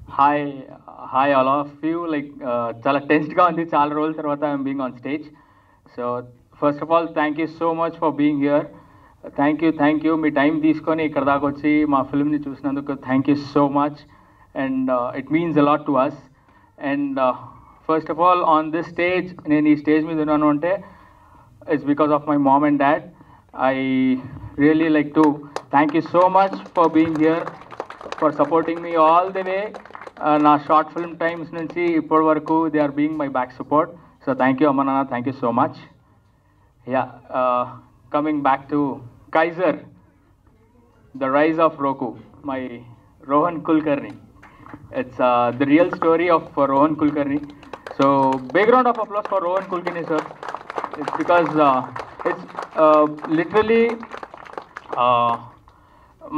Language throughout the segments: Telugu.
Hi, all of you. Chala tensed ga undi. Chala రోజుల తర్వాత I'm being on stage. So first of all, thank you so much for being here. Thank you. మీ టైం తీసుకొని ఇక్కడ దాకా వచ్చి మా ఫిల్మ్ని చూసినందుకు thank you so much. And it means a lot to us. And first of all on this stage, నేను ఈ స్టేజ్ మీద ఉన్నాను అంటే it's because of my mom and dad. I really like to thank you so much for being here, for supporting me all the way. Na short film times nunchi ippodi varaku they are being my back support. So thank you Amma Nana, thank you so much. Yeah, coming back to Kaiser, The Rise of Roku, my Rohan Kulkarni. It's the real story of Rohan Kulkarni. So big round of applause for Rohan Kulkarni sir. It's because it's literally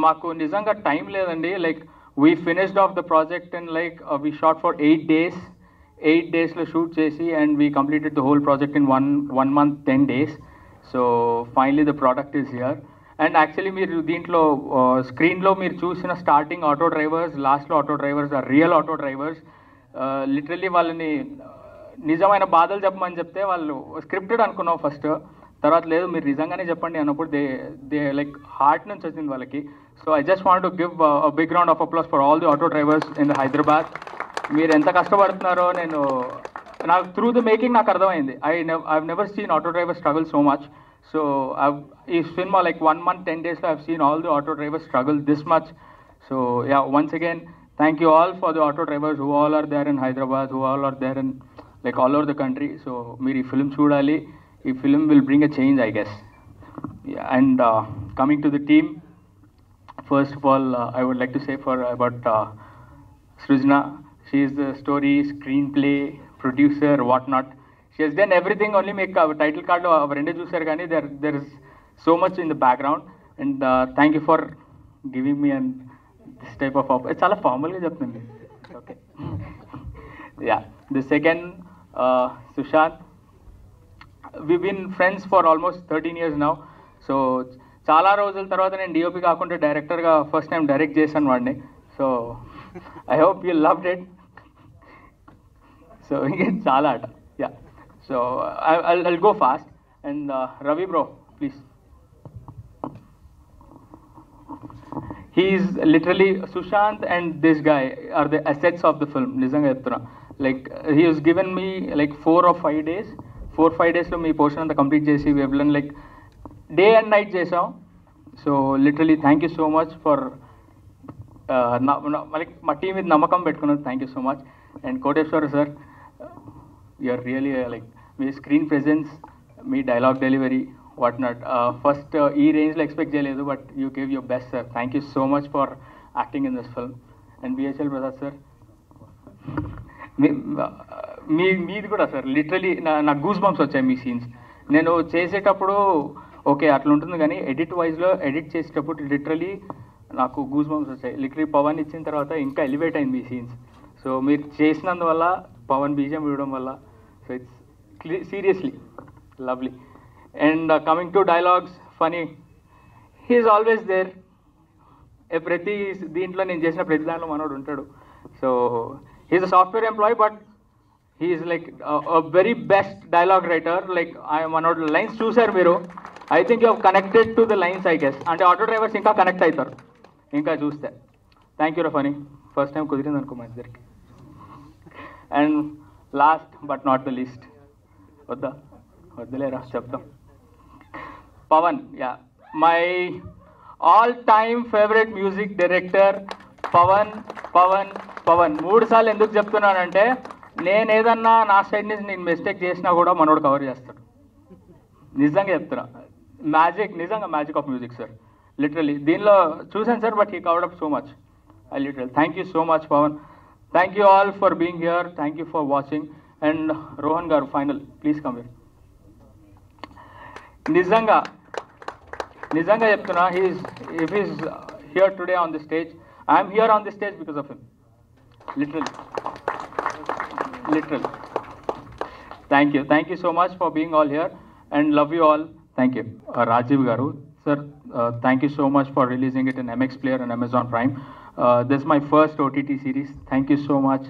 మాకు నిజంగా టైం లేదండి. Like we finished off the project and we shot for 8 days. 8 daysలో షూట్ చేసి and we completed the whole project in one month 10 days. So finally the product is here. And actually మీరు దీంట్లో స్క్రీన్లో మీరు చూసిన స్టార్టింగ్ ఆటో డ్రైవర్స్, లాస్ట్లో auto drivers are real auto drivers. Literally వాళ్ళని నిజమైన బాధలు చెప్పమని చెప్తే వాళ్ళు స్క్రిప్టెడ్ అనుకున్నాం ఫస్ట్. తర్వాత లేదు మీరు నిజంగానే చెప్పండి అన్నప్పుడు దే లైక్ హార్ట్ నుంచి వచ్చింది వాళ్ళకి. So I just want to give a big round of applause for all the auto drivers in the Hyderabad. మీరు ఎంత కష్టపడుతున్నారో నాకు త్రూ ద మేకింగ్ నాకు అర్థమైంది. I never seen auto driver struggle so much. So ఈ సినిమా లైక్ 1 month 10 daysలో I have seen all the auto drivers struggle this much. So ya, once again thank you all for the auto drivers who all are there in Hyderabad, who all are there in like all over the country. So మీరు ఈ ఫిల్మ్ చూడాలి. ఈ film will bring a change, I guess. Yeah, and coming to the team, first of all, I would like to say about Srijna. She is the story, screenplay, producer, whatnot. She has done everything. Only make title card lo rende chusaru gaani there is so much in the background. And thank you for giving me this type of it's chala formal ga cheptundi. Okay. Yeah, the second Sushant. We've been friends for almost 13 years now. So చాలా రోజుల తర్వాత నేను డిఓపి కాకుండా డైరెక్టర్గా ఫస్ట్ టైం డైరెక్ట్ చేశాను వాడిని. So I hope you loved it. So ఇంకే చాలా అట. Ya, so I'll go fast. And Ravi bro please. He's literally Sushant and this guy are the assets of the film. నిజంగా చెప్తున్నా. Like he has given me like 4 or 5 days. 4-5 daysలో మీ పోర్షన్ అంతా కంప్లీట్ చేసి వెబ్లన్ లైక్ డే అండ్ నైట్ చేసాం. So literally thank you so much for like మా టీం మీద నమ్మకం పెట్టుకున్నది. Thank you so much. And Koteshwar sir, you're really like మీ స్క్రీన్ ప్రెజెన్స్, మీ dialogue delivery what not first ఈ రేంజ్లో ఎక్స్పెక్ట్ చేయలేదు, but you gave your best sir. Thank you so much for acting in this film. And BHL Prasad sir, మీది కూడా సార్ లిటరలీ నాకు గూస్ బంప్స్ వచ్చాయి మీ సీన్స్. నేను చేసేటప్పుడు ఓకే అట్లా ఉంటుంది, కానీ ఎడిట్ వైజ్లో ఎడిట్ చేసేటప్పుడు లిటరలీ నాకు గూస్ బంప్స్ వచ్చాయి. లిటరలీ పవన్ ఇచ్చిన తర్వాత ఇంకా ఎలివేట్ అయింది మీ సీన్స్. సో మీరు చేసినందువల్ల, పవన్ బీజం ఇవ్వడం వల్ల, so it's seriously lovely. And coming to dialogues, funny, he's always there. ప్రతి దీంట్లో నేను చేసిన ప్రతి దాంట్లో మనోడు ఉంటాడు. So he's a software employee, but he is like a very best dialogue writer. Like I am one of the lines చూసారు మీరు. I think you have connected to the lines, I guess. అంటే ఆటో డ్రైవర్స్ ఇంకా కనెక్ట్ అవుతారు ఇంకా చూస్తే. థ్యాంక్ యూ రఫనీ, ఫస్ట్ టైం కుదిరింది అనుకో మా ఇద్దరికి. And last but not the least, వద్దులేరా చెప్తాం, Pawan. Ya, my all time favourite music director Pawan. 3 సార్లు ఎందుకు చెప్తున్నానంటే, నేను ఏదన్నా నా సైడ్ నుంచి నేను మిస్టేక్ చేసినా కూడా మనోడు కవర్ చేస్తాడు. నిజంగా చెప్తున్నా, నిజంగా magic of music sir. Literally దీనిలో చూసాను sir, but he covered up so much. I literal thank you so much Pavan. Thank you all for being here. Thank you for watching. And Rohan garu final, please come here. నిజంగా చెప్తున్నా, if he's here today on the stage, I am here on the stage because of him. Literally. Thank you so much for being all here, and love you all. Thank you. Rajiv Garu, sir, thank you so much for releasing it in MX Player and Amazon Prime. This is my first OTT series. Thank you so much.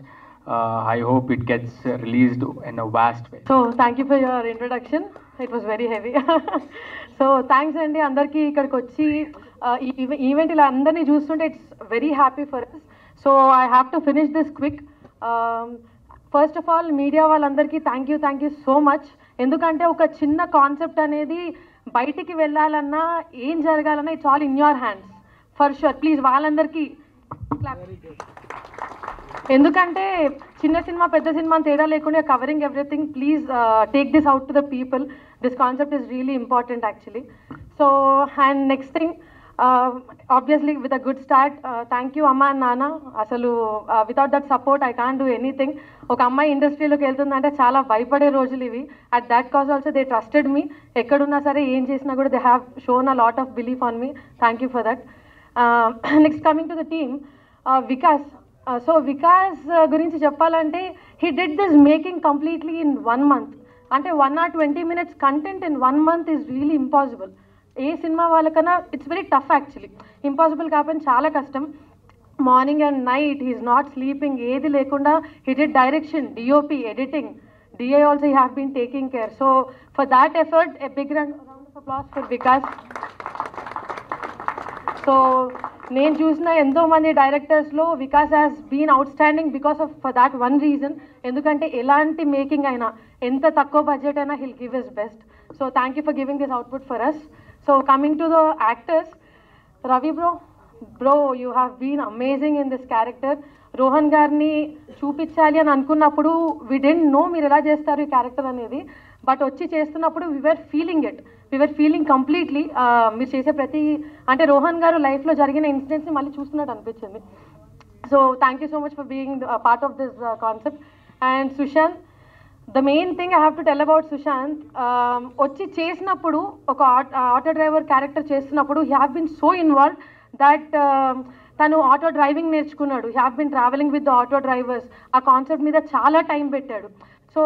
I hope it gets released in a vast way. So thank you for your introduction. It was very heavy. So thanks అండి అందరికీ ఇక్కడికి వచ్చి ఈవెంట్ ఇలా అందరినీ చూస్తుంటే it's very happy for us. So I have to finish this quick. First of all media వాళ్ళందరికీ థ్యాంక్ యూ సో మచ్. ఎందుకంటే ఒక చిన్న కాన్సెప్ట్ అనేది బయటికి వెళ్ళాలన్నా ఏం జరగాలన్నా it's all in your hands for sure. Please వాళ్ళందరికీ ఎందుకంటే చిన్న సినిమా పెద్ద సినిమా తేడా లేకుండా covering everything. Please take this out to the people. This concept is really important actually. So and next thing, obviously with a good start, thank you అమ్మ అండ్ నాన్న. అసలు without that support I can't do anything. ఒక అమ్మాయి ఇండస్ట్రీలోకి వెళ్తుందంటే చాలా భయపడే రోజులు ఇవి. At that cause also they trusted me. ఎక్కడున్నా సరే ఏం చేసినా కూడా they have shown a lot of belief on me. Thank you for that. Next coming to the team, Vikas. So Vikas గురించి చెప్పాలంటే he did this making completely in 1 month. అంటే 1 or 20 minutes content in 1 month is really impossible. ఏ సినిమా వాళ్ళకన్నా it's very tough actually. Impossible కాకపోతే చాలా కష్టం. Morning and night he is not sleeping, ఏది లేకుండా he did direction, DOP, editing, DI also he have been taking care. So for that effort a big round of applause for Vikas. So నేను చూసిన ఎంతోమంది డైరెక్టర్స్లో Vikas has been outstanding because of for that one reason. ఎందుకంటే ఎలాంటి మేకింగ్ అయినా ఎంత తక్కువ బడ్జెట్ అయినా he'll give his best. So thank you for giving this output for us. So coming to the actors, Ravi bro you have been amazing in this character. Rohan గారిని చూపించాలి అని అనుకున్నప్పుడు వి డెంట్ నో మీరు ఎలా చేస్తారు ఈ క్యారెక్టర్ అనేది. బట్ వచ్చి చేస్తున్నప్పుడు వీఆర్ ఫీలింగ్ కంప్లీట్లీ. మీరు చేసే ప్రతి అంటే రోహన్ గారు లైఫ్లో జరిగిన ఇన్సిడెంట్స్ని మళ్ళీ చూస్తున్నట్టు అనిపించింది. So thank you so much for being part of this concept. And Sushant, the main thing I have to tell about Sushant, వచ్చి చేసినప్పుడు ఒక ఆటో డ్రైవర్ క్యారెక్టర్ చేస్తున్నప్పుడు he have been so involve that తను ఆటో డ్రైవింగ్ నేర్చుకున్నాడు. He have been travelling with the auto drivers. ఆ కాన్సెప్ట్ మీద చాలా టైం పెట్టాడు. So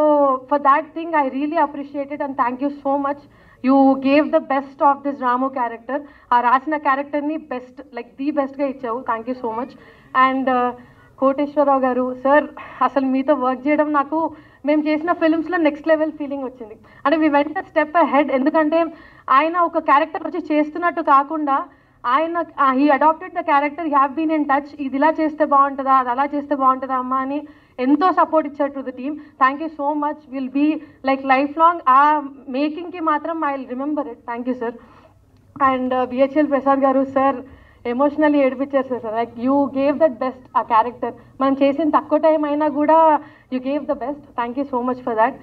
for that thing I really appreciated and thank you so much. You gave the best of this Ramu character. ఆ రాసిన క్యారెక్టర్ని బెస్ట్ లైక్ ది బెస్ట్గా ఇచ్చావు. Thank you so much. And Koteswararao గారు సార్, అసలు మీతో వర్క్ చేయడం నాకు మేము చేసిన ఫిల్మ్స్లో నెక్స్ట్ లెవెల్ ఫీలింగ్ వచ్చింది. అంటే వీ వెంట స్టెప్ అహెడ్. ఎందుకంటే ఆయన ఒక క్యారెక్టర్ వచ్చి చేస్తున్నట్టు కాకుండా ఆయన he adapted the character, he have been in touch. ఇది ఇలా చేస్తే బాగుంటుందా, అది అలా చేస్తే బాగుంటుందా అమ్మా అని ఎంతో సపోర్ట్ ఇచ్చారు to the team. Thank you so much. Will be like life long ఆ మేకింగ్కి మాత్రం I will remember it. Thank you sir. And BHL Prasad గారు సార్, ఎమోషనల్లీ ఏడిపించారు sir. Like you gave that best ఆ క్యారెక్టర్. మనం చేసిన తక్కువ టైం అయినా కూడా you gave the best. Thank you so much for that.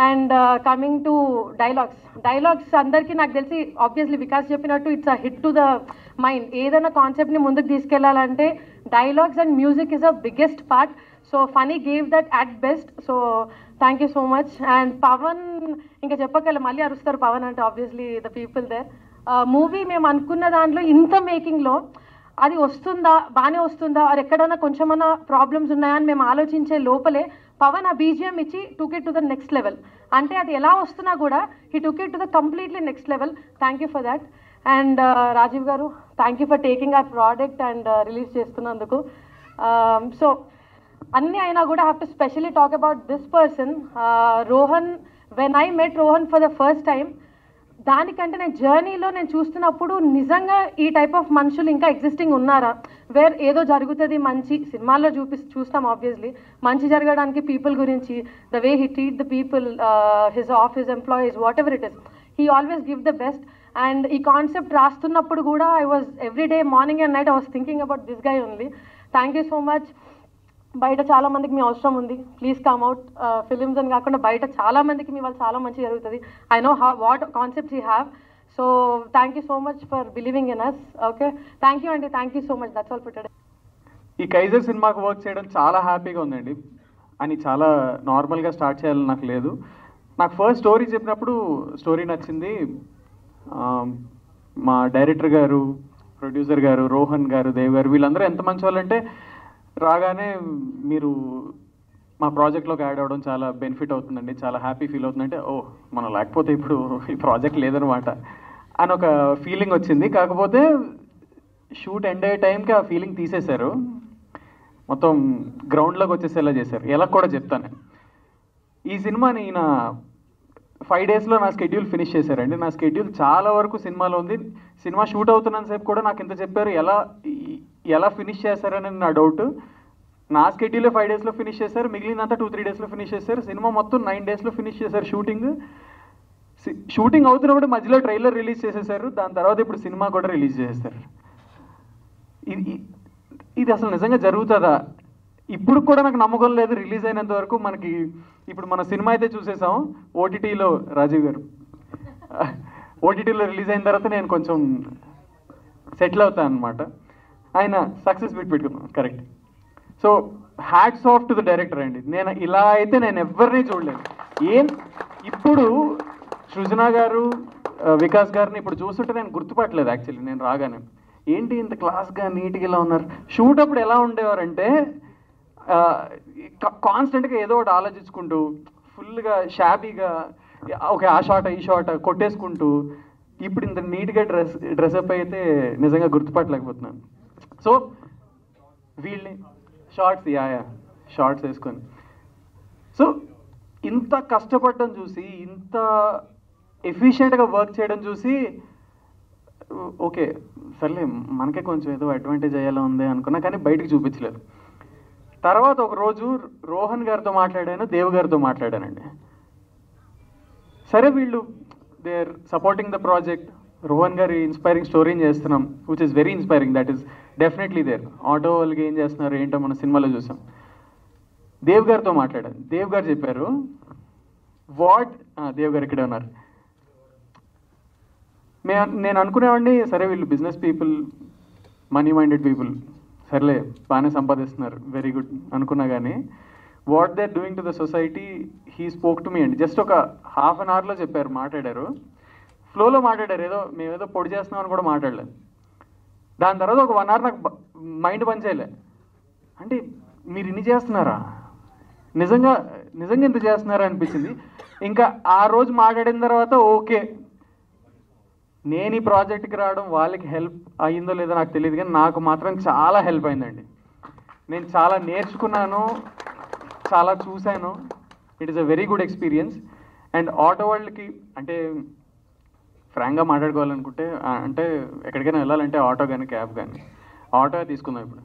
And coming to dialogues అందరికీ నాకు తెలిసి ఆబ్వియస్లీ వికాస్ చెప్పినట్టు it's a hit to the mind. ఏదైనా కాన్సెప్ట్ని ముందుకు తీసుకెళ్లాలంటే dialogues and music is a biggest part. So Phani gave that at best. So thank you so much. And Pavan ఇంకా చెప్పగల మళ్ళీ అరుస్తారు పవన్ అంటే obviously the people there. Movie మేము అనుకున్న దాంట్లో ఇంత మేకింగ్లో అది వస్తుందా, బాగానే వస్తుందా, అది ఎక్కడైనా కొంచెమన్నా ప్రాబ్లమ్స్ ఉన్నాయా అని మేము ఆలోచించే లోపలే పవన్ ఆ బీజిఎం ఇచ్చి took it to the next level. అంటే అది ఎలా వస్తున్నా కూడా he took it to the completely next level. Thank you for that. And Rajiv గారు, thank you for taking our product and release చేస్తున్నందుకు. సో అన్నీ అయినా కూడా have to specially talk about this person Rohan. When I met Rohan for the first time, దానికంటే నేను జర్నీలో నేను చూస్తున్నప్పుడు నిజంగా ఈ టైప్ ఆఫ్ మనుషులు ఇంకా ఎగ్జిస్టింగ్ ఉన్నారా, వేర్ ఏదో జరుగుతుంది మంచి సినిమాల్లో చూస్తాం ఆబ్వియస్లీ మంచి జరగడానికి పీపుల్ గురించి, the way he treat the people, his office employees, what ever it is, he always give the best. And ఈ కాన్సెప్ట్ రాస్తున్నప్పుడు కూడా I was every day morning and night I was thinking about this guy only. Thank you so much. బయట చాలా మందికి మీ అవసరం ఉంది, ప్లీజ్ కమ్ అవుట్. ఫిలిమ్స్ అని కాకుండా బయట చాలా మందికి మీ వాళ్ళు చాలా మంచి జరుగుతుంది. I know what concepts you have. So thank you so much for believing in us. Okay, thank you అండి. Thank you so much. That's all for today. ఈ కైజర్ సినిమాకి వర్క్ చేయడం చాలా హ్యాపీగా ఉందండి. అని చాలా నార్మల్గా స్టార్ట్ చేయాలని నాకు లేదు. నాకు ఫస్ట్ స్టోరీ చెప్పినప్పుడు స్టోరీ నచ్చింది. మా డైరెక్టర్ గారు, ప్రొడ్యూసర్ గారు, రోహన్ గారు, దేవ్ గారు, వీళ్ళందరూ ఎంత మంచి వాళ్ళంటే రాగానే మీరు మా ప్రాజెక్ట్లోకి యాడ్ అవ్వడం చాలా బెనిఫిట్ అవుతుందండి, చాలా హ్యాపీ ఫీల్ అవుతుందంటే ఓ మనం లేకపోతే ఇప్పుడు ఈ ప్రాజెక్ట్ లేదనమాట అని ఒక ఫీలింగ్ వచ్చింది. కాకపోతే షూట్ ఎండ్ అయ్యే టైంకి ఆ ఫీలింగ్ తీసేశారు, మొత్తం గ్రౌండ్లోకి వచ్చేసేలా చేశారు. ఎలా కూడా చెప్తాను, ఈ సినిమాని ఈయన 5 daysలో నా స్కెడ్యూల్ ఫినిష్ చేశారండి. నా స్కెడ్యూల్ చాలా వరకు సినిమాలో ఉంది. సినిమా షూట్ అవుతున్నంత సేపు కూడా నాకు ఇంత చెప్పారు, ఎలా ఫినిష్ చేశారని నా డౌట్. నా స్కెడ్యూలే 5 daysలో ఫినిష్ చేశారు, మిగిలినంతా 2-3 daysలో ఫినిష్ చేశారు. సినిమా మొత్తం 9 daysలో ఫినిష్ చేశారు షూటింగ్ అవుతున్నప్పుడు మధ్యలో ట్రైలర్ రిలీజ్ చేసేసారు, దాని తర్వాత ఇప్పుడు సినిమా కూడా రిలీజ్ చేసేసారు. ఇది అసలు నిజంగా జరుగుతుందా? ఇప్పుడు కూడా నాకు నమ్మకం లేదు. రిలీజ్ అయినంత వరకు మనకి ఇప్పుడు మన సినిమా అయితే చూసేసాం ఓటీటీలో, రాజీవ్ గారు ఓటీటీలో రిలీజ్ అయిన తర్వాత నేను కొంచెం సెటిల్ అవుతాను అనమాట. ఆయన సక్సెస్ పెట్టుకున్నాను, correct. So hats off to the director అండి. నేను ఇలా అయితే నేను ఎవరిని చూడలేదు. ఇప్పుడు సృజన గారు, వికాస్ గారిని ఇప్పుడు చూస్తుంటే నేను గుర్తుపట్టలేదు యాక్చువల్లీ. నేను రాగానే ఏంటి ఇంత క్లాస్గా నీట్గా ఇలా ఉన్నారు. షూట్ అప్పుడు ఎలా ఉండేవారంటే కాన్స్టెంట్గా ఏదో ఒకటి ఆలోచించుకుంటూ, ఫుల్గా షాబీగా ఓకే ఆ షాట్ ఈ షాట్ కొట్టేసుకుంటూ, ఇప్పుడు ఇంత నీట్గా డ్రెస్అప్ అయితే నిజంగా గుర్తుపట్టలేకపోతున్నాను. సో వీళ్ళని షార్ట్స్ వేసుకొని, సో ఇంత కష్టపడడం చూసి, ఇంత ఎఫిషియెంట్గా వర్క్ చేయడం చూసి ఓకే సర్లే మనకే కొంచెం ఏదో అడ్వాంటేజ్ అయ్యేలా ఉంది అనుకున్నా, కానీ బయటికి చూపించలేదు. తర్వాత ఒక రోజు రోహన్ గారితో మాట్లాడాను, దేవ్ గారితో మాట్లాడానండి. సరే వీళ్ళు they are supporting the project, Rohan గారి ఇన్స్పైరింగ్ స్టోరీని చేస్తున్నాం, which is very inspiring, that is definitely there. Auto వాళ్ళకి ఏం చేస్తున్నారు ఏంటో మన సినిమాలో చూసాం. దేవ్ గారితో మాట్లాడాను, దేవ్ గారు చెప్పారు దేవ్ గారు ఇక్కడే ఉన్నారు. నేను అనుకునేవాడిని సరే వీళ్ళు business people, money minded people, సర్లే బాగానే సంపాదిస్తున్నారు, వెరీ గుడ్ అనుకున్నా. కానీ what they are doing to the society, he spoke to me అండి. జస్ట్ ఒక హాఫ్ అన్ అవర్లో చెప్పారు, మాట్లాడారు, ఫ్లోలో మాట్లాడారు, మేమేదో పొడి చేస్తున్నామని కూడా మాట్లాడలేదు. దాని తర్వాత ఒక 1 hour నాకు మైండ్ పనిచేయలే. అంటే మీరు ఇన్ని చేస్తున్నారా, నిజంగా ఇంత చేస్తున్నారా అనిపించింది. ఇంకా ఆ రోజు మాట్లాడిన తర్వాత ఓకే, నేను ఈ ప్రాజెక్ట్కి రావడం వాళ్ళకి హెల్ప్ అయ్యిందో లేదో నాకు తెలియదు, కానీ నాకు మాత్రం చాలా హెల్ప్ అయిందండి. నేను చాలా నేర్చుకున్నాను, చాలా చూశాను. It is a very good experience. And auto వాళ్ళకి అంటే ఫ్రాంక్గా మాట్లాడుకోవాలనుకుంటే, అంటే ఎక్కడికైనా వెళ్ళాలంటే ఆటో కానీ క్యాబ్ కానీ, ఆటో తీసుకుందాం. ఇప్పుడు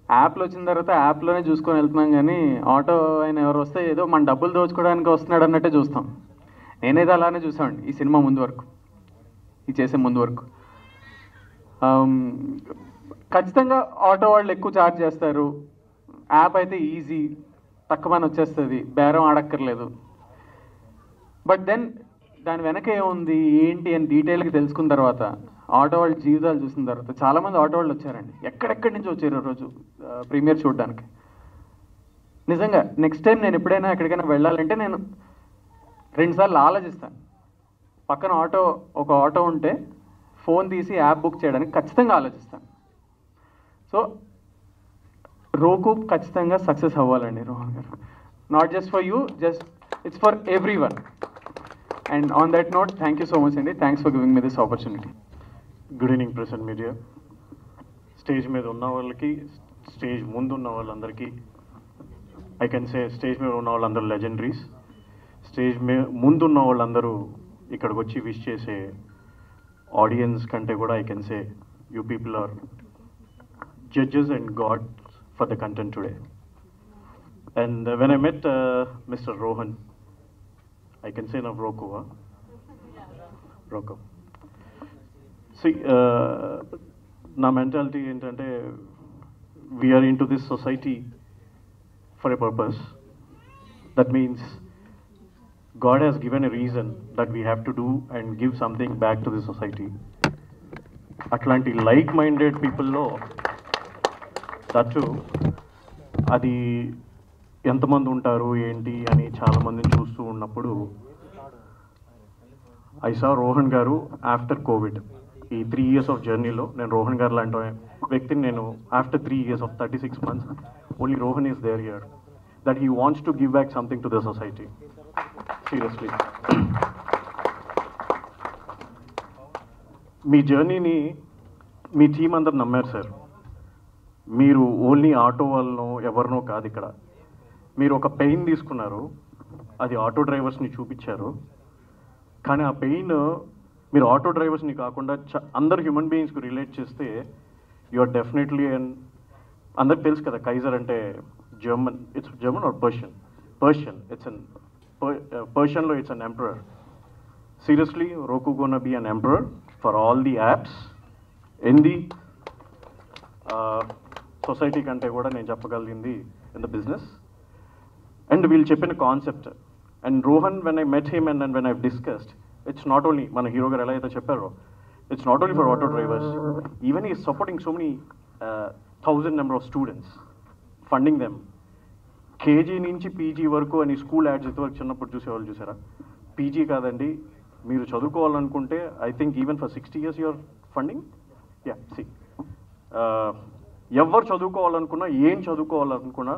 యాప్లో వచ్చిన తర్వాత యాప్లోనే చూసుకొని వెళ్తున్నాం, కానీ ఆటో ఆయన ఎవరు వస్తే ఏదో మన డబ్బులు దోచుకోవడానికి వస్తున్నాడు అన్నట్టే చూస్తాం. నేనైతే అలానే చూసామండి ఈ సినిమా ముందు వరకు, చేసే ముందు వరకు. ఖచ్చితంగా ఆటో వాళ్ళు ఎక్కువ ఛార్జ్ చేస్తారు, యాప్ అయితే ఈజీ, తక్కువ వచ్చేస్తుంది, బేరం ఆడక్కర్లేదు. బట్ దెన్ దాని వెనక ఏముంది ఏంటి అని డీటెయిల్గా తెలుసుకున్న తర్వాత, ఆటో వాళ్ళ జీవితాలు చూసిన తర్వాత, చాలామంది ఆటో వాళ్ళు వచ్చారండి, ఎక్కడెక్కడి నుంచి వచ్చారు రోజు ప్రీమియర్ చూడడానికి. నిజంగా నెక్స్ట్ టైం నేను ఎప్పుడైనా ఎక్కడికైనా వెళ్ళాలంటే నేను 2 సార్లు ఆలోచిస్తాను. పక్కన ఒక ఆటో ఉంటే ఫోన్ తీసి యాప్ బుక్ చేయడానికి ఖచ్చితంగా ఆలోచిస్తాను. సో రోకు ఖచ్చితంగా సక్సెస్ అవ్వాలండి రోహన్ గారు. Not just for you, it's for everyone. And on that note thank you so much అండి. Thanks for giving me this opportunity. Good evening press and media. Stage మీద ఉన్న వాళ్ళకి, స్టేజ్ ముందు ఉన్న వాళ్ళందరికీ, ఐ కెన్ సే స్టేజ్ మీద ఉన్న వాళ్ళందరూ లెజెండరీస్. స్టేజ్ ముందున్న వాళ్ళందరూ ఇక్కడికి వచ్చి విష్ చేసే ఆడియన్స్ కంటే కూడా I can say you people are judges and god for the content today. And when I met mister Rohan, I can say now Roku. See, నా మెంటాలిటీ ఏంటంటే, we are into this society for a purpose. That means God has given a reason that we have to do and give something back to the society. అట్లాంటి like-minded people-లో that too, అది ఎంతమంది ఉంటారు ఏంటి అని చాలామందిని చూస్తూ ఉన్నప్పుడు ఐ సా రోహన్ గారు ఆఫ్టర్ కోవిడ్. ఈ 3 years ఆఫ్ జర్నీలో నేను రోహన్ గారు లాంటి వ్యక్తిని నేను after 3 years of 36 months only Rohan is there here that he wants to give back something to the society. Seriously మీ జర్నీని మీ టీం అందరు నమ్మారు సార్. మీరు ఓన్లీ ఆటో వాళ్ళనో ఎవరినో కాదు ఇక్కడ. మీరు ఒక పెయిన్ తీసుకున్నారు, అది ఆటో డ్రైవర్స్ని చూపించారు. కానీ ఆ పెయిన్ మీరు ఆటో డ్రైవర్స్ని కాకుండా అందరు హ్యూమన్ బీయింగ్స్కి రిలేట్ చేస్తే యు ఆర్ డెఫినెట్లీ అందరికి తెలుసు కదా కైజర్ అంటే German, it's German or Persian it's an పర్షియన్లో it's an emperor. Seriously Roku gonna be an emperor for all the apps in the society కంటే కూడా నేను చెప్పగలిగింది ఇన్ ద బిజినెస్. అండ్ వీళ్ళు చెప్పిన concept and Rohan when I met him and when I discussed, it's not only మన హీరో గారు ఎలా అయితే చెప్పారో, it's not only for auto drivers, even is supporting so many 1000 number of students, funding them. KG నుంచి పీజీ వరకు అని స్కూల్ యాడ్స్ ఇంతవరకు చిన్నప్పుడు చూసేవాళ్ళు చూసారా? పీజీ కాదండి, మీరు చదువుకోవాలనుకుంటే I think even for 60 years your funding. Yeah see ఎవరు చదువుకోవాలనుకున్నా, ఏం చదువుకోవాలనుకున్నా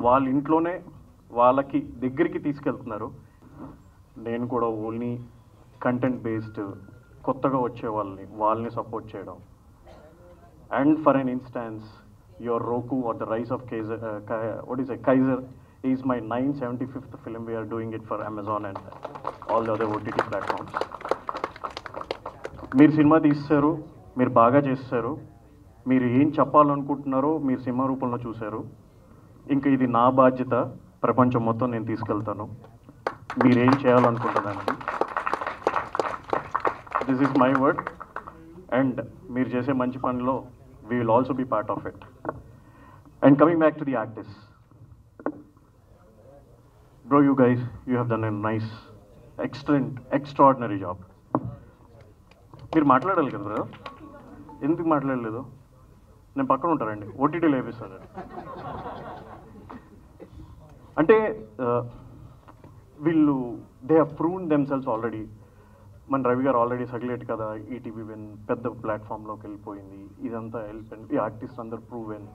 వాళ్ళ ఇంట్లోనే వాళ్ళకి దగ్గరికి తీసుకెళ్తున్నారు. నేను కూడా ఓన్లీ కంటెంట్ బేస్డ్ కొత్తగా వచ్చే వాళ్ళని సపోర్ట్ చేయడం. And for an instance your Roku or the rise of Kaiser is my 975th film. We are doing it for Amazon and all the other OTT platforms. మీరు సినిమా తీస్తారు, మీరు బాగా చేస్తారు, మీరు ఏం చెప్పాలనుకుంటున్నారో మీరు సినిమా రూపంలో చూశారు. ఇంకా ఇది నా బాధ్యత, ప్రపంచం మొత్తం నేను తీసుకెళ్తాను మీరేం చేయాలనుకుంటున్నాను. This is my word. And మీరు చేసే మంచి పనిలో we will also be part of it. And coming back to the artist, bro, you guys, you have done a nice, excellent, extraordinary job. మీరు మాట్లాడాలి కదా బ్రదర్, ఎందుకు మాట్లాడలేదు? నేను పక్కన ఉంటానండి, ఓటీటీలో వేపిస్తాను. అంటే వీళ్ళు దే హ్యావ్ ప్రూవ్న్ దెమ్సెల్స్ ఆల్రెడీ. మన రవి గారు ఆల్రెడీ సగిలేట్ కదా, ఈటీవీ విన్ పెద్ద ప్లాట్ఫామ్లోకి వెళ్ళిపోయింది, ఇదంతా వెళ్ళిపోయింది. ఈ ఆర్టిస్ట్ అందరు ప్రూవెన్.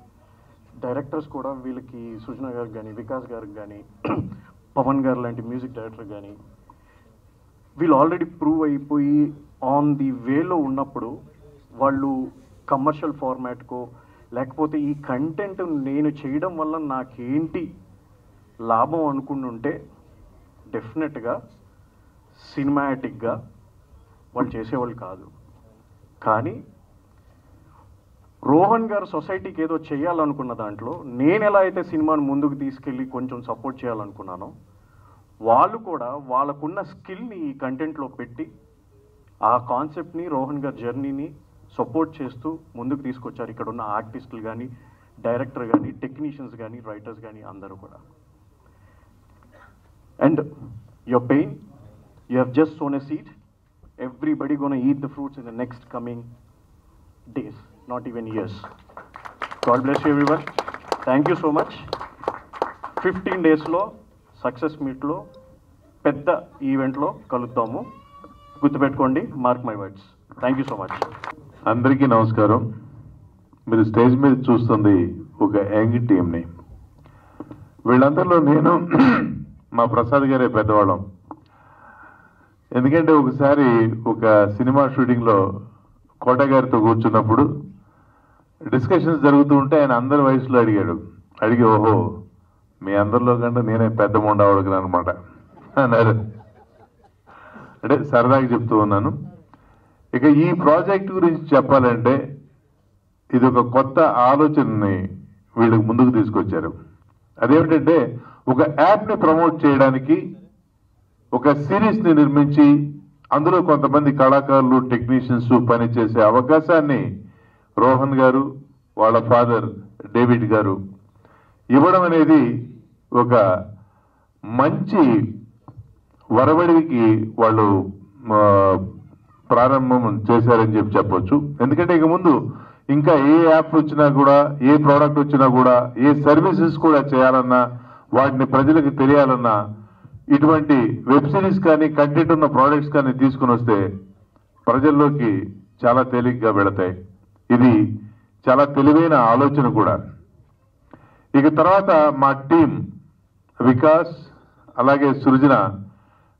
డైరెక్టర్స్ కూడా వీళ్ళకి సృజన గారికి కానీ, వికాస్ గారికి కానీ, పవన్ గారు లాంటి మ్యూజిక్ డైరెక్టర్ కానీ వీళ్ళు ఆల్రెడీ ప్రూవ్ అయిపోయి ఆన్ ది వేలో ఉన్నప్పుడు వాళ్ళు కమర్షియల్ ఫార్మాట్కో లేకపోతే ఈ కంటెంట్ నేను చేయడం వల్ల నాకేంటి లాభం అనుకుంటుంటే డెఫినెట్గా సినిమాటిక్గా వాళ్ళు చేసేవాళ్ళు కాదు. కానీ రోహన్ గారు సొసైటీకి ఏదో చేయాలనుకున్న దాంట్లో నేను ఎలా అయితే సినిమాను ముందుకు తీసుకెళ్ళి కొంచెం సపోర్ట్ చేయాలనుకున్నానో వాళ్ళు కూడా వాళ్ళకున్న స్కిల్ని ఈ కంటెంట్లో పెట్టి ఆ కాన్సెప్ట్ని, రోహన్ గారి జర్నీని సపోర్ట్ చేస్తూ ముందుకు తీసుకొచ్చారు. ఇక్కడ ఉన్న ఆర్టిస్టులు కానీ, డైరెక్టర్ కానీ, టెక్నీషియన్స్ కానీ, రైటర్స్ కానీ అందరూ కూడా. And your pain, you have just sown a seed. Everybody gonna eat the fruits in the next coming days, not even years. God bless you everyone. Thank you so much. 15 days లో సక్సెస్ మీట్లో పెద్ద ఈవెంట్లో కలుద్దాము, గుర్తుపెట్టుకోండి, mark my words. Thank you so much. అందరికీ నమస్కారం. మీరు స్టేజ్ మీద చూస్తుంది ఒక యంగ్ టీంని. వీళ్ళందరిలో నేను మా ప్రసాద్ గారే పెద్దవాళ్ళం. ఎందుకంటే ఒకసారి ఒక సినిమా షూటింగ్లో కోట గారితో కూర్చున్నప్పుడు డిస్కషన్స్ జరుగుతూ ఉంటే ఆయన అందరి వయసులో అడిగి ఓహో మీ అందరిలో కంటే నేనే పెద్ద ఉండవడుగును అనమాట అన్నారు. అంటే సరదాగా చెప్తూ ఉన్నాను. ఇక ఈ ప్రాజెక్ట్ గురించి చెప్పాలంటే ఇది ఒక కొత్త ఆలోచనని వీళ్ళకి ముందుకు తీసుకొచ్చారు. అదేమిటంటే ఒక యాప్ని ప్రమోట్ చేయడానికి ఒక సిరీస్ని నిర్మించి అందులో కొంతమంది కళాకారులు, టెక్నీషియన్స్ పనిచేసే అవకాశాన్ని రోహన్ గారు, వాళ్ళ ఫాదర్ డేవిడ్ గారు ఇవ్వడం అనేది ఒక మంచి వరవడికి వాళ్ళు ప్రారంభం చేశారని చెప్పొచ్చు. ఎందుకంటే ఇక ముందు ఇంకా ఏ యాప్ వచ్చినా కూడా, ఏ ప్రోడక్ట్ వచ్చినా కూడా, ఏ సర్వీసెస్ కూడా చేయాలన్నా, వాటిని ప్రజలకు తెలియాలన్నా ఇటువంటి వెబ్ సిరీస్ కానీ, కంటెంట్ ఉన్న ప్రోడక్ట్స్ కానీ తీసుకుని వస్తే ప్రజల్లోకి చాలా తేలిగ్గా వెళతాయి. ఇది చాలా తెలివైన ఆలోచన కూడా. ఇక తర్వాత మా టీం వికాస్ అలాగే సృజన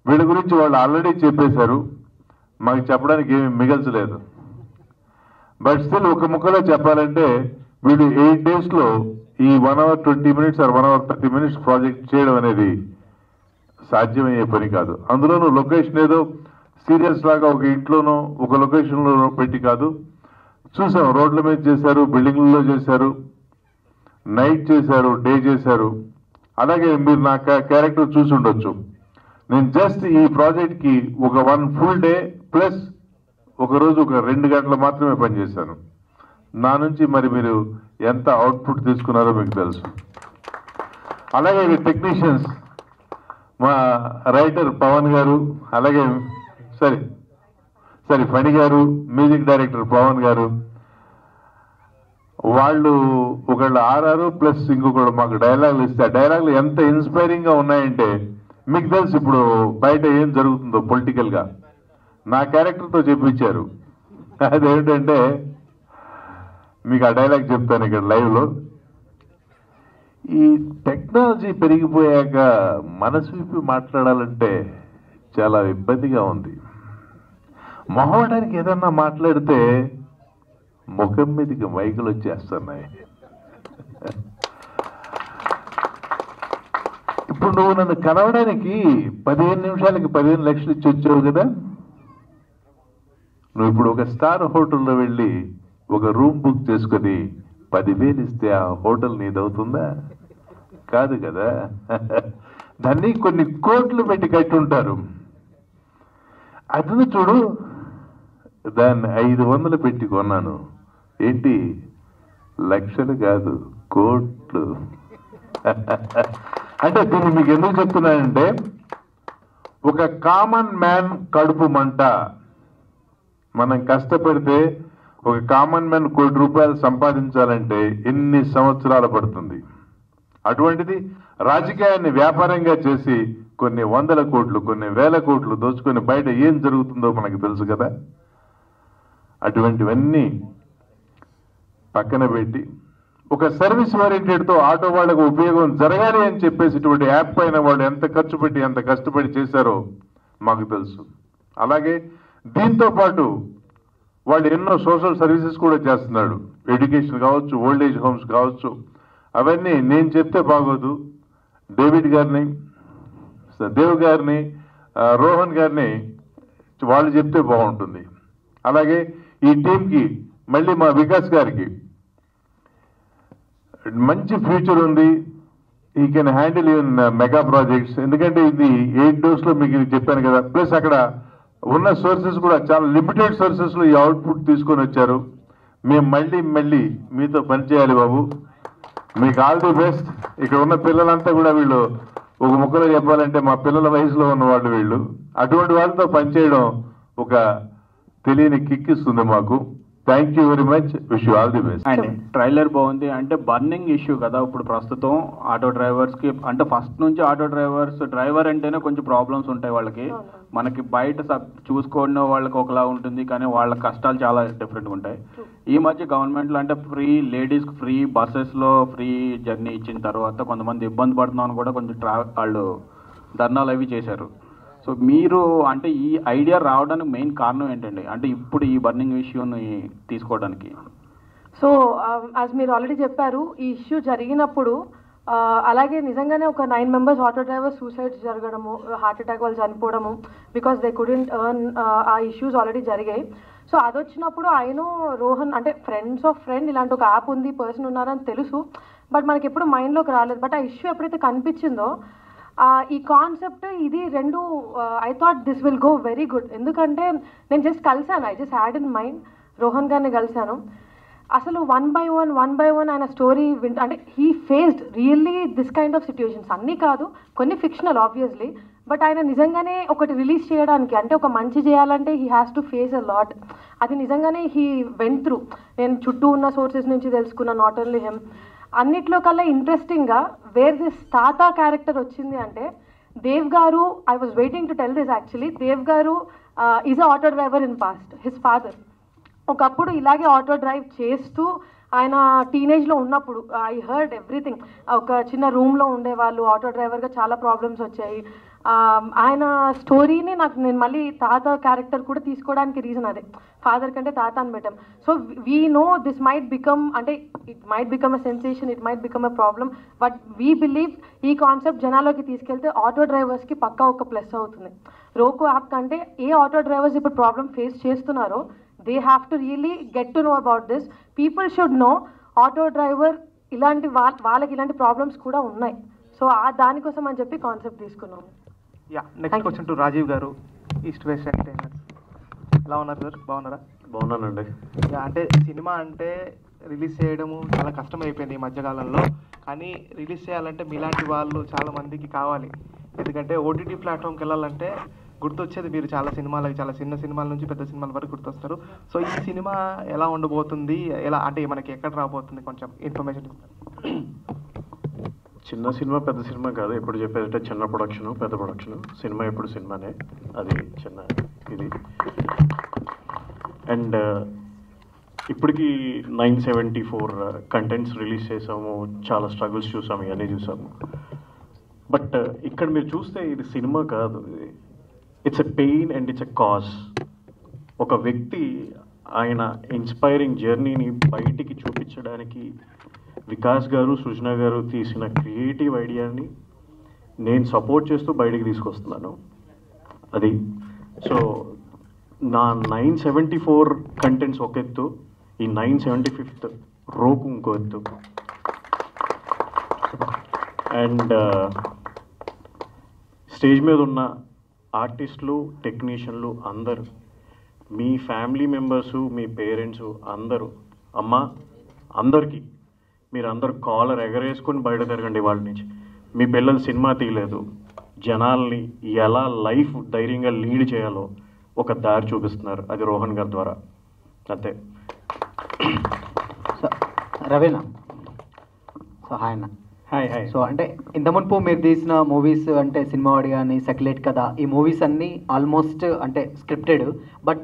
వీళ్ళ గురించి వాళ్ళు ఆల్రెడీ చెప్పేశారు, మాకు చెప్పడానికి ఏమీ మిగల్చలేదు. బట్ స్టిల్ ఒక ముక్కలో చెప్పాలంటే వీళ్ళు 8 daysలో ఈ 1 hour 20 minutes or 1 hour 30 minutes project చేయడం అనేది సాధ్యమయ్యే పని కాదు. అందులోనూ లొకేషన్ ఏదో సీరియల్స్ లాగా ఒక ఇంట్లోనో ఒక లొకేషన్లో పెట్టి కాదు. చూసాం, రోడ్ల మీద చేశారు, బిల్డింగ్లలో చేశారు, నైట్ చేశారు, డే చేశారు. అలాగే మీరు నా క్యారెక్టర్ చూసి ఉండొచ్చు. నేను జస్ట్ ఈ ప్రాజెక్ట్కి ఒక 1 full day ప్లస్ ఒకరోజు ఒక 2 గంటలు మాత్రమే పనిచేశాను. నా నుంచి మరి మీరు ఎంత అవుట్పుట్ తీసుకున్నారో మీకు తెలుసు. అలాగే టెక్నీషియన్స్, మా రైటర్ పవన్ గారు, అలాగే ఫణి గారు, మ్యూజిక్ డైరెక్టర్ పవన్ గారు, వాళ్ళు ఒకళ్ళు ఆరారు ప్లస్ ఇంకొకళ్ళు మాకు డైలాగులు ఇస్తే ఆ డైలాగులు ఎంత ఇన్స్పైరింగ్గా ఉన్నాయంటే మీకు తెలుసు ఇప్పుడు బయట ఏం జరుగుతుందో పొలిటికల్గా. నా క్యారెక్టర్తో చెప్పించారు. అదేమిటంటే మీకు ఆ డైలాగ్ చెప్తాను ఇక్కడ లైవ్లో. ఈ టెక్నాలజీ పెరిగిపోయాక మనసు విప్పి మాట్లాడాలంటే చాలా ఇబ్బందిగా ఉంది. మొహవడానికి ఏదన్నా మాట్లాడితే ముఖం మీదకి మైకులు వచ్చేస్తున్నాయి. ఇప్పుడు నువ్వు నన్ను కలవడానికి 15 నిమిషాలకి 15 లక్షలు ఇచ్చి వచ్చావు కదా. నువ్వు ఇప్పుడు ఒక స్టార్ హోటల్లో వెళ్ళి ఒక రూమ్ బుక్ చేసుకొని 10,000 ఇస్తే ఆ హోటల్ నీదవుతుందా? కాదు కదా. దాన్ని కొన్ని కోట్లు పెట్టి కట్టుంటారు. అది చూడు, దాన్ని 500 పెట్టి కొన్నాను. ఏంటి, లక్షలు కాదు, కోట్లు. అంటే దీన్ని మీకు ఎందుకు చెప్తున్నానంటే, ఒక కామన్ మ్యాన్ కడుపు మంట. మనం కష్టపడితే ఒక కామన్ మ్యాన్ ₹1,00,00,000 సంపాదించాలంటే ఎన్ని సంవత్సరాలు పడుతుంది. అటువంటిది రాజకీయాన్ని వ్యాపారంగా చేసి కొన్ని 100 కోట్లు, కొన్ని 1000 కోట్లు దోచుకొని బయట ఏం జరుగుతుందో మనకు తెలుసు కదా. అటువంటివన్నీ పక్కన పెట్టి ఒక సర్వీస్ ఓరియంటెడ్తో ఆటో వాళ్ళకు ఉపయోగం జరగాలి అని చెప్పేసి ఇటువంటి యాప్ పైన వాళ్ళు ఎంత ఖర్చు పెట్టి ఎంత కష్టపడి చేశారో మాకు తెలుసు. అలాగే దీంతో పాటు వాళ్ళు ఎన్నో సోషల్ సర్వీసెస్ కూడా చేస్తున్నాడు. ఎడ్యుకేషన్ కావచ్చు, ఓల్డ్ ఏజ్ హోమ్స్ కావచ్చు. అవన్నీ నేను చెప్తే బాగోదు. డేవిడ్ గారిని, దేవ్ గారిని, రోహన్ గారిని వాళ్ళు చెప్తే బాగుంటుంది. అలాగే ఈ టీంకి మళ్ళీ మా వికాస్ గారికి మంచి ఫ్యూచర్ ఉంది. ఈ can handle in mega projects. ఎందుకంటే ఇది 8 daysలో మీకు చెప్పాను కదా. ప్లస్ అక్కడ ఉన్న సోర్సెస్ కూడా చాలా లిమిటెడ్ సోర్సెస్లో ఈ అవుట్పుట్ తీసుకొని వచ్చారు. మేము మళ్ళీ మీతో పనిచేయాలి బాబు. మీకు ఆల్ ది బెస్ట్. ఇక్కడ ఉన్న పిల్లలంతా కూడా వీళ్ళు ఒక ముక్కలో చెప్పాలంటే మా పిల్లల వయసులో ఉన్నవాళ్ళు వీళ్ళు. అటువంటి వాళ్ళతో పనిచేయడం ఒక తెలియని కిక్ ఇస్తుంది మాకు. Thank you very much. Wish you all the best. And trailer బాగుంది. అంటే బర్నింగ్ ఇష్యూ కదా ఇప్పుడు ప్రస్తుతం ఆటో డ్రైవర్స్కి. అంటే ఫస్ట్ నుంచి ఆటో డ్రైవర్ అంటేనే కొంచెం ప్రాబ్లమ్స్ ఉంటాయి వాళ్ళకి. మనకి బయట చూసుకోవడం వాళ్ళకి ఒకలా ఉంటుంది, కానీ వాళ్ళ కష్టాలు చాలా డిఫరెంట్గా ఉంటాయి. ఈ మధ్య గవర్నమెంట్లో అంటే లేడీస్కి ఫ్రీ బస్సెస్లో ఫ్రీ జర్నీ ఇచ్చిన తర్వాత కొంతమంది ఇబ్బంది పడుతున్నామని కూడా కొంచెం వాళ్ళు ధర్నాలు అవి చేశారు. సో మీరు అంటే ఈ ఐడియా రావడానికి మెయిన్ కారణం ఏంటండి? అంటే ఇప్పుడు ఈ బర్నింగ్ ఇష్యూని తీసుకోవడానికి. సో యాజ్ మీరు ఆల్రెడీ చెప్పారు, ఈ ఇష్యూ జరిగినప్పుడు అలాగే నిజంగానే ఒక 9 members ఆటో డ్రైవర్స్ సూసైడ్స్ జరగడము, హార్ట్ అటాక్ వాళ్ళు చనిపోవడము బికాస్ దే కుడెంట్ ఎర్న్, ఆ ఇష్యూస్ ఆల్రెడీ జరిగాయి. సో అది వచ్చినప్పుడు ఆయన రోహన్ అంటే ఫ్రెండ్స్ ఆఫ్ ఫ్రెండ్ ఇలాంటి ఒక యాప్ ఉంది, పర్సన్ ఉన్నారని తెలుసు, బట్ మనకి ఎప్పుడు మైండ్లోకి రాలేదు. బట్ ఆ ఇష్యూ ఎప్పుడైతే కనిపించిందో ఈ కాన్సెప్ట్ ఇది రెండు I thought this will go very good. ఎందుకంటే నేను జస్ట్ కలిసాను, I just had in mind Rohan గారిని కలిసాను. అసలు వన్ బై వన్ ఆయన స్టోరీ అంటే he faced really this kind of situations. అన్నీ కాదు, కొన్ని ఫిక్షనల్ ఆబ్వియస్లీ, బట్ ఆయన నిజంగానే ఒకటి రిలీజ్ చేయడానికి అంటే ఒక మంచి చేయాలంటే he has to face a lot. అది నిజంగానే హీ వెంట్ త్రూ. నేను చుట్టూ ఉన్న సోర్సెస్ నుంచి తెలుసుకున్న, నాట్ ఓన్లీ హిమ్. అన్నిట్లో కల్లా ఇంట్రెస్టింగ్గా వేర్ దిస్ తాతా క్యారెక్టర్ వచ్చింది అంటే దేవ్ గారు, I was waiting to tell this actually. Dev గారు is a auto driver in past. His father ఒకప్పుడు ఇలాగే ఆటో డ్రైవ్ చేస్తూ ఆయన టీనేజ్లో ఉన్నప్పుడు ఐ హర్డ్ ఎవ్రీథింగ్. ఒక చిన్న రూమ్లో ఉండేవాళ్ళు, ఆటో డ్రైవర్గా చాలా ప్రాబ్లమ్స్ వచ్చాయి. ఆయన స్టోరీని నేను మళ్ళీ తాత క్యారెక్టర్ కూడా తీసుకోవడానికి రీజన్ అదే, ఫాదర్ కంటే తాత అని పెట్టాం. So we know this might become, అంటే it might become a sensation, it might become a problem, but we believe ఈ కాన్సెప్ట్ జనాల్లోకి తీసుకెళ్తే ఆటో డ్రైవర్స్కి పక్కా ఒక ప్లస్ అవుతుంది. రోకో యాప్ కంటే ఏ ఆటో డ్రైవర్స్ ఇప్పుడు ప్రాబ్లమ్ ఫేస్ చేస్తున్నారో they have to really get to know about this. People should know auto driver ఇలాంటి వాళ్ళకి ఇలాంటి ప్రాబ్లమ్స్ కూడా ఉన్నాయి. సో దానికోసం అని చెప్పి కాన్సెప్ట్ తీసుకున్నాము. నెక్స్ట్ క్వశ్చన్ టు రాజీవ్ గారు, ఈస్ట్ వెస్ట్ ఎంటర్టైన్మెంట్. ఎలా ఉన్నారు సార్? బాగున్నారా? బాగున్నానండి. అంటే సినిమా అంటే రిలీజ్ చేయడము చాలా కష్టమైపోయింది ఈ మధ్యకాలంలో, కానీ రిలీజ్ చేయాలంటే మీలాంటి వాళ్ళు చాలా మందికి కావాలి. ఎందుకంటే ఓటీటీ ప్లాట్ఫామ్కి వెళ్ళాలంటే గుర్తొచ్చేది మీరు చాలా సినిమాలకి, చాలా చిన్న సినిమాల నుంచి పెద్ద సినిమాల వరకు గుర్తొస్తారు. సో ఈ సినిమా ఎలా ఉండబోతుంది, ఎలా అంటే మనకి ఎక్కడ రాబోతుంది, కొంచెం ఇన్ఫర్మేషన్ ఇస్తారు. చిన్న సినిమా పెద్ద సినిమా కాదు, ఎప్పుడు చెప్పేదంటే చిన్న ప్రొడక్షన్ పెద్ద ప్రొడక్షన్. సినిమా ఎప్పుడు సినిమానే, అది చిన్న ఇది. అండ్ ఇప్పటికి 974 కంటెంట్స్ రిలీజ్ చేసాము, చాలా స్ట్రగుల్స్ చూసాము, ఇవన్నీ చూసాము. బట్ ఇక్కడ మీరు చూస్తే ఇది సినిమా కాదు, it's a pain and it's a cause. ఒక వ్యక్తి ఆయన ఇన్స్పైరింగ్ జర్నీని బయటికి చూపించడానికి వికాస్ గారు, సృజన గారు తీసిన క్రియేటివ్ ఐడియాని నేను సపోర్ట్ చేస్తూ బయటికి తీసుకొస్తున్నాను. అది సో నా 974 కంటెంట్స్ ఒక ఎత్తు, ఈ 975th రోకు ఇంకో ఎత్తు. అండ్ స్టేజ్ మీద ఉన్న ఆర్టిస్టులు, టెక్నీషియన్లు అందరూ, మీ ఫ్యామిలీ మెంబర్సు, మీ పేరెంట్సు అందరూ, అమ్మ అందరికీ మీరందరూ కాలర్ ఎగరేసుకొని బయట తిరగండి. వాళ్ళ నుంచి మీ పిల్లలు సినిమా తీయలేదు, జనాల్ని ఎలా లైఫ్ ధైర్యంగా లీడ్ చేయాలో ఒక దారి చూపిస్తున్నారు, అది రోహన్ గారి ద్వారా. అంతే. రవీనా, సో హాయ్ అన్న. Hi hi. సో అంటే ఇంత మునుపు మీరు తీసిన మూవీస్ అంటే సినిమావాడి కానీ, సెక్యులేట్ కదా, ఈ మూవీస్ అన్నీ ఆల్మోస్ట్ అంటే స్క్రిప్టెడ్, బట్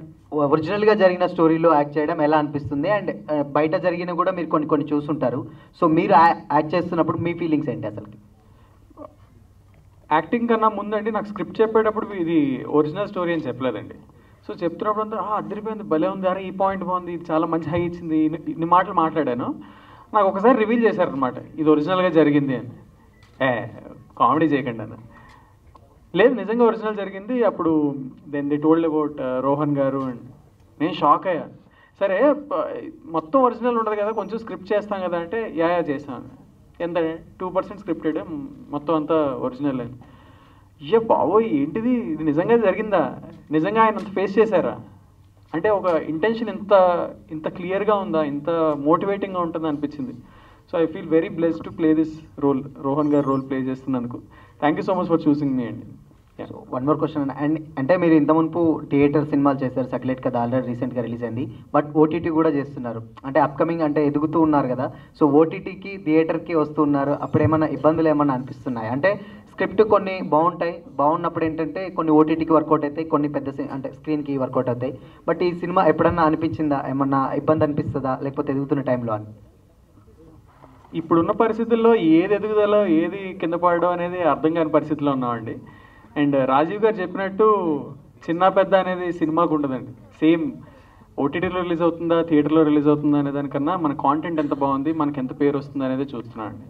ఒరిజినల్గా జరిగిన స్టోరీలో యాక్ట్ చేయడం ఎలా అనిపిస్తుంది? అండ్ బయట జరిగిన కూడా మీరు కొన్ని చూసుంటారు. సో మీరు యాక్ట్ చేస్తున్నప్పుడు మీ ఫీలింగ్స్ ఏంటి అసలుకి? యాక్టింగ్ కన్నా ముందండి నాకు స్క్రిప్ట్ చెప్పేటప్పుడు ఇది ఒరిజినల్ స్టోరీ అని చెప్పలేదండి. సో చెప్తున్నప్పుడు అంతా అద్దరిపోయింది, భలే ఉంది, అరే ఈ పాయింట్ బాగుంది, ఇది చాలా మంచి హై ఇచ్చింది, ఇన్ని మాటలు మాట్లాడాను. నాకు ఒకసారి రివీల్ చేశారనమాట, ఇది ఒరిజినల్గా జరిగింది అని. కామెడీ చేయకండి అన్న. లేదు, నిజంగా ఒరిజినల్ జరిగింది. అప్పుడు then they told about Rohan garu and నేను షాక్ అయ్యా. సరే మొత్తం ఒరిజినల్ ఉండదు కదా, కొంచెం స్క్రిప్ట్ చేస్తాం కదా అంటే యా చేశాను. ఎంత 2% స్క్రిప్టెడ్, మొత్తం అంతా ఒరిజినల్ అని. అయ్యో బాబోయ్ ఏంటిది, ఇది నిజంగా జరిగిందా, నిజంగా ఆయన అంత ఫేస్ చేశారా అంటే ఒక ఇంటెన్షన్ ఇంత క్లియర్గా ఉందా, ఇంత మోటివేటింగ్గా ఉంటుందా అనిపించింది. So I feel very blessed to play this role, Rohan గారు రోల్ ప్లే చేస్తున్నందుకు. Thank you so much for choosing me అండి. So one more question and అంటే మీరు ఇంత మునుపు థియేటర్ సినిమాలు చేశారు, సెక్యులేట్ కదా ఆల్రెడీ రీసెంట్గా రిలీజ్ అయింది, బట్ ఓటీటీ కూడా చేస్తున్నారు. అంటే అప్కమింగ్ అంటే ఎదుగుతూ ఉన్నారు కదా, సో ఓటీటీకి థియేటర్కి వస్తున్నారు, అప్పుడేమన్నా ఇబ్బందులు ఏమన్నా అనిపిస్తున్నాయి? అంటే స్క్రిప్ట్ కొన్ని బాగున్నప్పుడు ఏంటంటే కొన్ని ఓటీటీకి వర్కౌట్ అవుతాయి, కొన్ని పెద్ద అంటే స్క్రీన్కి వర్కౌట్ అవుతాయి. బట్ ఈ సినిమా ఎప్పుడన్నా అనిపించిందా, ఏమన్నా ఇబ్బంది అనిపిస్తుందా లేకపోతే ఎదుగుతున్న టైంలో అని? ఇప్పుడున్న పరిస్థితుల్లో ఏది ఎదుగుదలో ఏది కింద పడడం అనేది అర్థం కాని పరిస్థితిలో ఉన్నామండి. అండ్ రాజీవ్ గారు చెప్పినట్టు చిన్న పెద్ద అనేది సినిమాకు ఉండదండి. సేమ్ ఓటీటీలో రిలీజ్ అవుతుందా థియేటర్లో రిలీజ్ అవుతుందా అనే దానికన్నా మన కాంటెంట్ ఎంత బాగుంది, మనకి ఎంత పేరు వస్తుంది అనేది చూస్తున్నాను అండి.